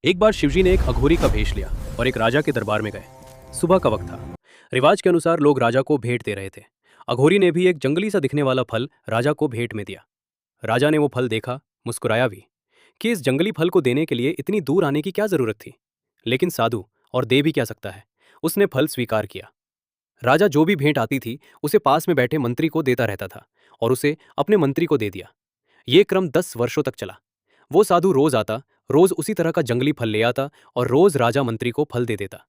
एक बार शिवजी ने एक अघोरी का भेष लिया और एक राजा के दरबार में गए। सुबह का वक्त था। रिवाज के अनुसार लोग राजा को भेंट दे रहे थे। अघोरी ने भी एक जंगली सा दिखने वाला फल राजा को भेंट में दिया। राजा ने वो फल देखा, मुस्कुराया भी कि इस जंगली फल को देने के लिए इतनी दूर आने की क्या जरूरत थी। लेकिन साधु और दे भी क्या सकता है। उसने फल स्वीकार किया। राजा जो भी भेंट आती थी उसे पास में बैठे मंत्री को देता रहता था और उसे अपने मंत्री को दे दिया। ये क्रम 10 वर्षों तक चला। वो साधु रोज आता, रोज उसी तरह का जंगली फल ले आता और रोज राजा मंत्री को फल दे देता।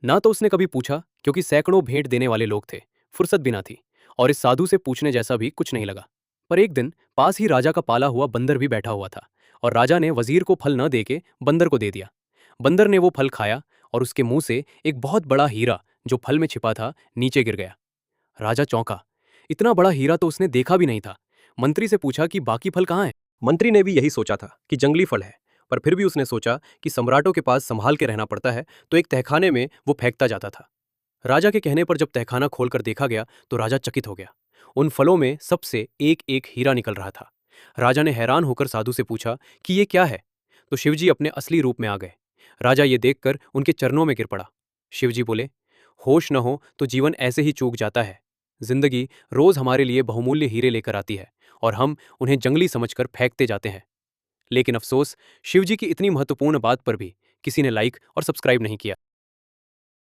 ना तो उसने कभी पूछा, क्योंकि सैकड़ों भेंट देने वाले लोग थे, फुर्सत भी ना थी, और इस साधु से पूछने जैसा भी कुछ नहीं लगा। पर एक दिन पास ही राजा का पाला हुआ बंदर भी बैठा हुआ था और राजा ने वजीर को फल न दे के बंदर को दे दिया। बंदर ने वो फल खाया और उसके मुंह से एक बहुत बड़ा हीरा जो फल में छिपा था नीचे गिर गया। राजा चौंका। इतना बड़ा हीरा तो उसने देखा भी नहीं था। मंत्री से पूछा कि बाकी फल कहाँ हैं। मंत्री ने भी यही सोचा था कि जंगली फल है, पर फिर भी उसने सोचा कि सम्राटों के पास संभाल के रहना पड़ता है, तो एक तहखाने में वो फेंकता जाता था। राजा के कहने पर जब तहखाना खोलकर देखा गया तो राजा चकित हो गया। उन फलों में सबसे एक एक हीरा निकल रहा था। राजा ने हैरान होकर साधु से पूछा कि ये क्या है। तो शिवजी अपने असली रूप में आ गए। राजा ये देखकर उनके चरणों में गिर पड़ा। शिवजी बोले, होश न हो तो जीवन ऐसे ही चूक जाता है। जिंदगी रोज हमारे लिए बहुमूल्य हीरे लेकर आती है और हम उन्हें जंगली समझकर फेंकते जाते हैं। लेकिन अफसोस, शिवजी की इतनी महत्वपूर्ण बात पर भी किसी ने लाइक और सब्सक्राइब नहीं किया।